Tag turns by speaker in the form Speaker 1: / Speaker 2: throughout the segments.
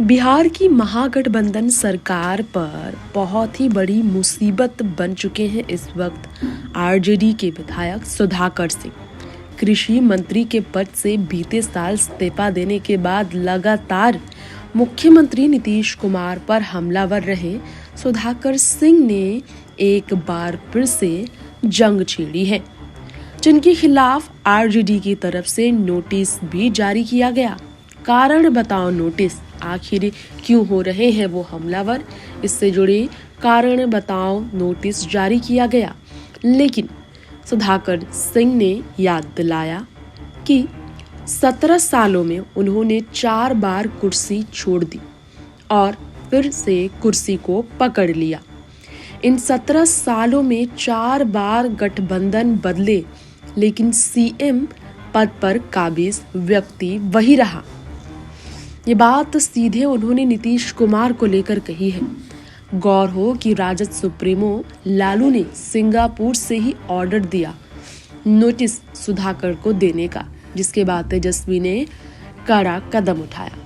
Speaker 1: बिहार की महागठबंधन सरकार पर बहुत ही बड़ी मुसीबत बन चुके हैं इस वक्त आरजेडी के विधायक सुधाकर सिंह। कृषि मंत्री के पद से बीते साल इस्तीफा देने के बाद लगातार मुख्यमंत्री नीतीश कुमार पर हमलावर रहे सुधाकर सिंह ने एक बार फिर से जंग छेड़ी है, जिनके खिलाफ आरजेडी की तरफ से नोटिस भी जारी किया गया। कारण बताओ नोटिस, आखिर क्यों हो रहे हैं वो हमलावर, इससे जुड़े कारण बताओ नोटिस जारी किया गया। लेकिन सुधाकर सिंह ने याद दिलाया कि 17 सालों में उन्होंने 4 बार कुर्सी छोड़ दी और फिर से कुर्सी को पकड़ लिया। इन 17 सालों में 4 बार गठबंधन बदले, लेकिन सीएम पद पर काबिज व्यक्ति वही रहा। ये बात सीधे उन्होंने नीतीश कुमार को लेकर कही है। गौर हो कि राजद सुप्रीमो लालू ने सिंगापुर से ही ऑर्डर दिया नोटिस सुधाकर को देने का, जिसके बाद तेजस्वी ने कड़ा कदम उठाया।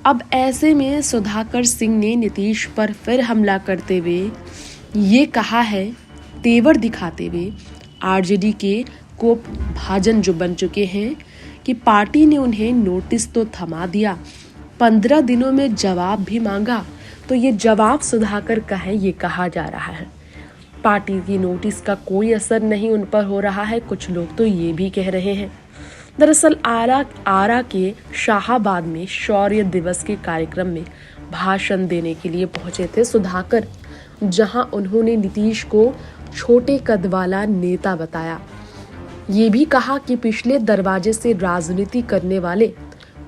Speaker 1: अब ऐसे में सुधाकर सिंह ने नीतीश पर फिर हमला करते हुए ये कहा है, तेवर दिखाते हुए आरजेडी के कोप भाजन जो बन चुके हैं कि पार्टी ने उन्हें नोटिस तो थमा दिया, 15 दिनों में जवाब भी मांगा, तो ये जवाब सुधाकर का है, ये कहा जा रहा है। पार्टी की नोटिस का कोई असर नहीं उन पर हो रहा है, कुछ लोग तो ये भी कह रहे हैं। दरअसल आरा के शाहाबाद में शौर्य दिवस के कार्यक्रम में भाषण देने के लिए पहुंचे थे सुधाकर, जहां उन्होंने नीतीश को छोटे कद वाला नेता बताया। ये भी कहा कि पिछले दरवाजे से राजनीति करने वाले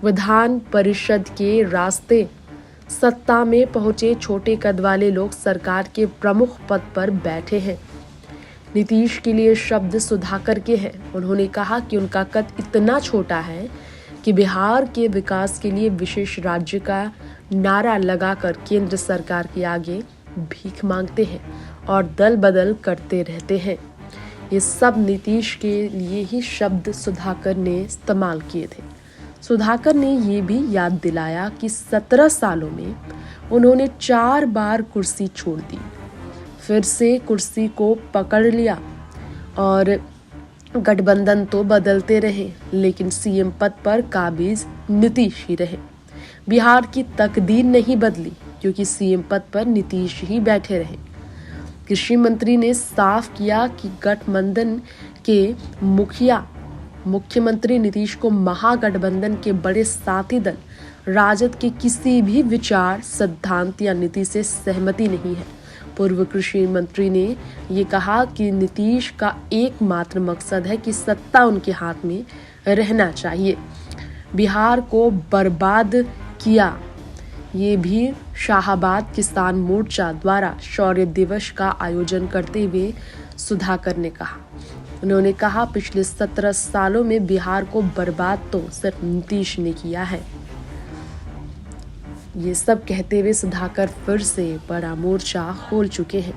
Speaker 1: विधान परिषद के रास्ते सत्ता में पहुंचे छोटे कद वाले लोग सरकार के प्रमुख पद पर बैठे हैं। नीतीश के लिए शब्द सुधाकर के हैं। उन्होंने कहा कि उनका कद इतना छोटा है कि बिहार के विकास के लिए विशेष राज्य का नारा लगाकर केंद्र सरकार के आगे भीख मांगते हैं और दल बदल करते रहते हैं। ये सब नीतीश के लिए ही शब्द सुधाकर ने इस्तेमाल किए थे। सुधाकर ने ये भी याद दिलाया कि 17 सालों में उन्होंने 4 बार कुर्सी छोड़ दी, फिर से कुर्सी को पकड़ लिया और गठबंधन तो बदलते रहे, लेकिन सीएम पद पर काबिज नीतीश ही रहे। बिहार की तकदीर नहीं बदली, क्योंकि सीएम पद पर नीतीश ही बैठे रहे। कृषि मंत्री ने साफ किया कि गठबंधन के मुखिया मुख्यमंत्री नीतीश को महागठबंधन के बड़े साथी दल राजद के किसी भी विचार, सिद्धांत या नीति से सहमति नहीं है। पूर्व कृषि मंत्री ने ये कहा कि नीतीश का एकमात्र मकसद है कि सत्ता उनके हाथ में रहना चाहिए। बिहार को बर्बाद किया। ये भी शाहाबाद किसान मोर्चा द्वारा शौर्य दिवस का आयोजन करते हुए सुधाकर ने कहा। उन्होंने कहा, पिछले 17 सालों में बिहार को बर्बाद तो सिर्फ नीतीश ने किया है। ये सब कहते हुए सुधाकर फिर से बड़ा मोर्चा खोल चुके हैं।